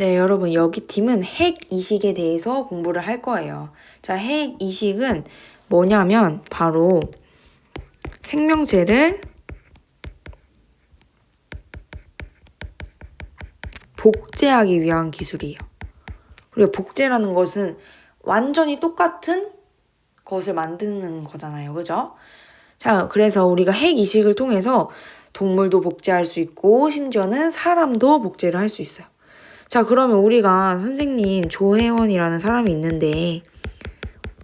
네, 여러분, 여기 팀은 핵 이식에 대해서 공부를 할 거예요. 자, 핵 이식은 뭐냐면 바로 생명체를 복제하기 위한 기술이에요. 그리고 복제라는 것은 완전히 똑같은 것을 만드는 거잖아요. 그죠? 자, 그래서 우리가 핵 이식을 통해서 동물도 복제할 수 있고 심지어는 사람도 복제를 할 수 있어요. 자, 그러면 우리가 선생님 조혜원이라는 사람이 있는데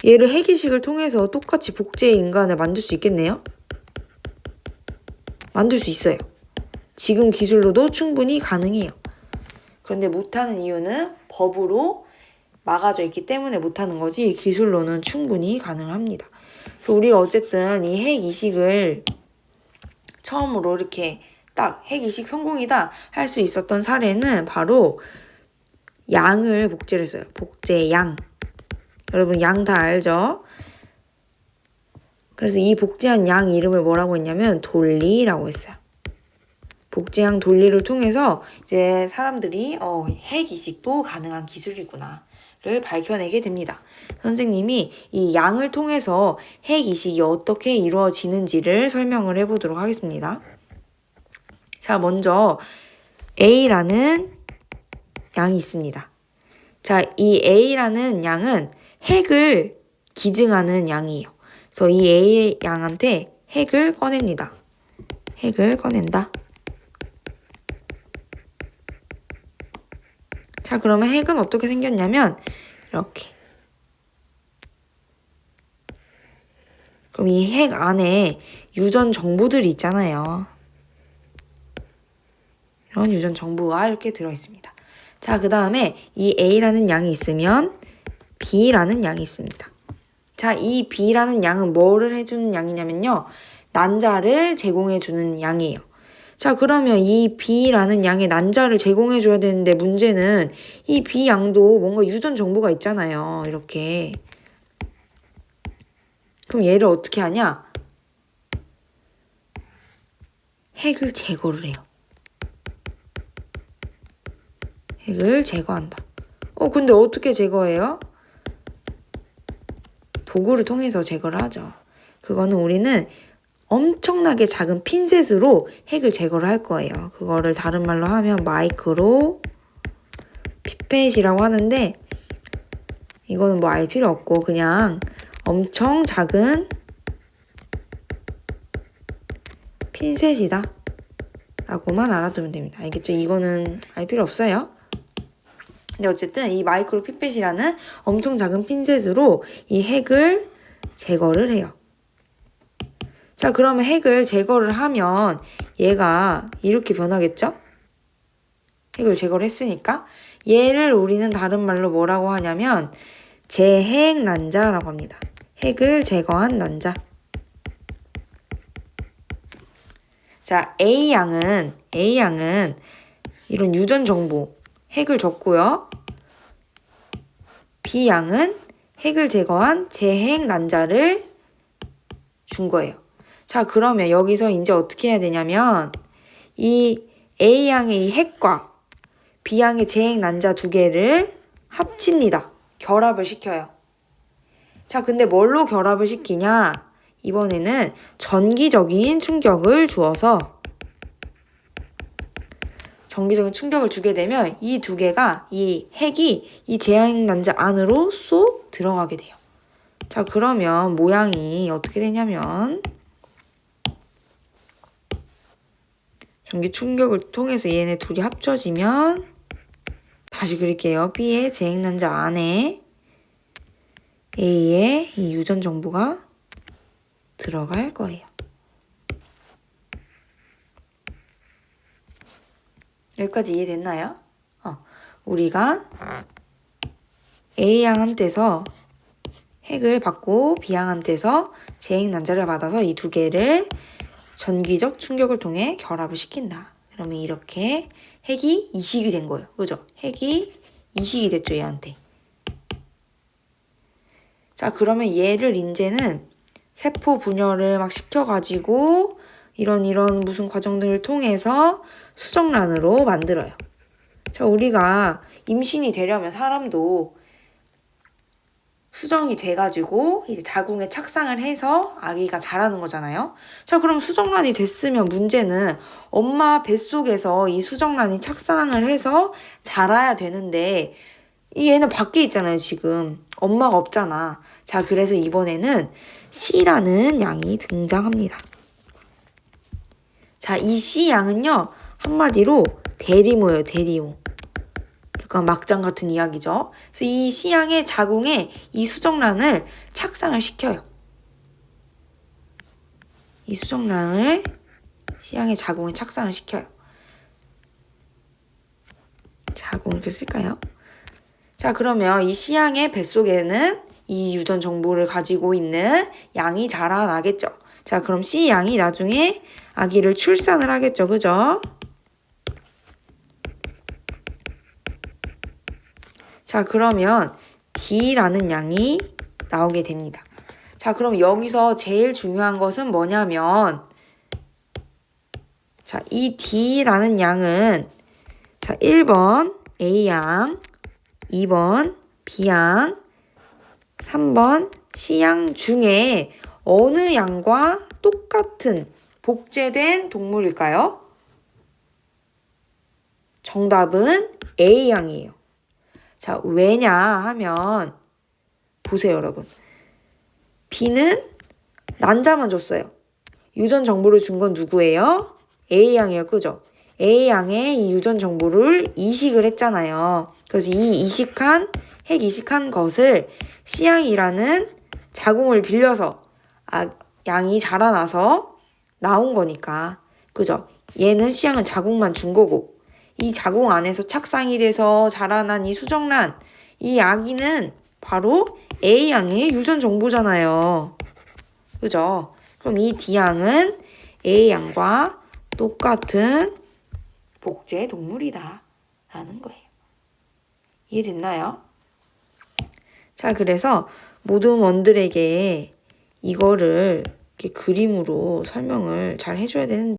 얘를 핵 이식을 통해서 똑같이 복제의 인간을 만들 수 있겠네요? 만들 수 있어요. 지금 기술로도 충분히 가능해요. 그런데 못하는 이유는 법으로 막아져 있기 때문에 못하는 거지 기술로는 충분히 가능합니다. 그래서 우리가 어쨌든 이 핵 이식을 처음으로 이렇게 딱 핵 이식 성공이다 할 수 있었던 사례는 바로 양을 복제를 했어요. 복제 양. 여러분 양 다 알죠? 그래서 이 복제한 양 이름을 뭐라고 했냐면 돌리라고 했어요. 복제양 돌리를 통해서 이제 사람들이 핵 이식도 가능한 기술이구나를 밝혀내게 됩니다. 선생님이 이 양을 통해서 핵 이식이 어떻게 이루어지는지를 설명을 해보도록 하겠습니다. 자, 먼저 A라는 양이 있습니다. 자, 이 A라는 양은 핵을 기증하는 양이에요. 그래서 이 A 양한테 핵을 꺼냅니다. 핵을 꺼낸다. 자, 그러면 핵은 어떻게 생겼냐면 이렇게. 그럼 이 핵 안에 유전 정보들이 있잖아요. 이런 유전 정보가 이렇게 들어있습니다. 자, 그 다음에 이 A라는 양이 있으면 B라는 양이 있습니다. 자, 이 B라는 양은 뭐를 해주는 양이냐면요. 난자를 제공해주는 양이에요. 자, 그러면 이 B라는 양의 난자를 제공해줘야 되는데 문제는 이 B 양도 뭔가 유전 정보가 있잖아요. 이렇게. 그럼 얘를 어떻게 하냐? 핵을 제거를 해요. 핵을 제거한다. 근데 어떻게 제거해요? 도구를 통해서 제거를 하죠. 그거는 우리는 엄청나게 작은 핀셋으로 핵을 제거를 할 거예요. 그거를 다른 말로 하면 마이크로 피펫이라고 하는데 이거는 뭐 알 필요 없고 그냥 엄청 작은 핀셋이다 라고만 알아두면 됩니다. 알겠죠? 이거는 알 필요 없어요. 근데 어쨌든 이 마이크로 피펫이라는 엄청 작은 핀셋으로 이 핵을 제거를 해요. 자, 그러면 핵을 제거를 하면 얘가 이렇게 변하겠죠? 핵을 제거를 했으니까 얘를 우리는 다른 말로 뭐라고 하냐면 재핵 난자라고 합니다. 핵을 제거한 난자. 자, A양은 이런 유전 정보 핵을 줬고요. B양은 핵을 제거한 재핵 난자를 준 거예요. 자, 그러면 여기서 이제 어떻게 해야 되냐면 이 A양의 이 핵과 B양의 재핵 난자 두 개를 합칩니다. 결합을 시켜요. 자, 근데 뭘로 결합을 시키냐? 이번에는 전기적인 충격을 주어서 전기적인 충격을 주게 되면 이 두 개가 이 핵이 이 재핵 난자 안으로 쏙 들어가게 돼요. 자, 그러면 모양이 어떻게 되냐면 전기 충격을 통해서 얘네 둘이 합쳐지면 다시 그릴게요. B의 재핵 난자 안에 A의 이 유전 정보가 들어갈 거예요. 여기까지 이해됐나요? 우리가 A양한테서 핵을 받고 B양한테서 재핵 난자를 받아서 이 두 개를 전기적 충격을 통해 결합을 시킨다. 그러면 이렇게 핵이 이식이 된 거예요. 그죠? 핵이 이식이 됐죠, 얘한테. 자, 그러면 얘를 이제는 세포 분열을 막 시켜가지고 이런 무슨 과정들을 통해서 수정란으로 만들어요. 자, 우리가 임신이 되려면 사람도 수정이 돼가지고 이제 자궁에 착상을 해서 아기가 자라는 거잖아요. 자, 그럼 수정란이 됐으면 문제는 엄마 뱃속에서 이 수정란이 착상을 해서 자라야 되는데 이 얘는 밖에 있잖아요, 지금. 엄마가 없잖아. 자, 그래서 이번에는 C라는 양이 등장합니다. 자, 이 C 양은요, 한마디로 대리모예요, 대리모. 약간 막장 같은 이야기죠. 그래서 이 C 양의 자궁에 이 수정란을 착상을 시켜요. 이 수정란을 C 양의 자궁에 착상을 시켜요. 자궁 이렇게 쓸까요? 자, 그러면 이 C 양의 뱃속에는 이 유전 정보를 가지고 있는 양이 자라나겠죠. 자, 그럼 C 양이 나중에 아기를 출산을 하겠죠. 그죠? 자, 그러면 D라는 양이 나오게 됩니다. 자, 그럼 여기서 제일 중요한 것은 뭐냐면, 자, 이 D라는 양은, 자, 1번 A양, 2번 B양, 3번 C양 중에 어느 양과 똑같은 복제된 동물일까요? 정답은 A양이에요. 자, 왜냐 하면 보세요, 여러분. B는 난자만 줬어요. 유전 정보를 준 건 누구예요? A양이에요. 그죠? A양의 이 유전 정보를 이식을 했잖아요. 그래서 이 핵 이식한 것을 C양이라는 자궁을 빌려서 양이 자라나서 나온 거니까. 그죠? 얘는 C양은 자궁만 준 거고 이 자궁 안에서 착상이 돼서 자라난 이 수정란, 이 아기는 바로 A양의 유전 정보잖아요. 그죠? 그럼 이 D양은 A양과 똑같은 복제 동물이다 라는 거예요. 이해됐나요? 자, 그래서 모든 원들에게 이거를 이렇게 그림으로 설명을 잘 해줘야 되는데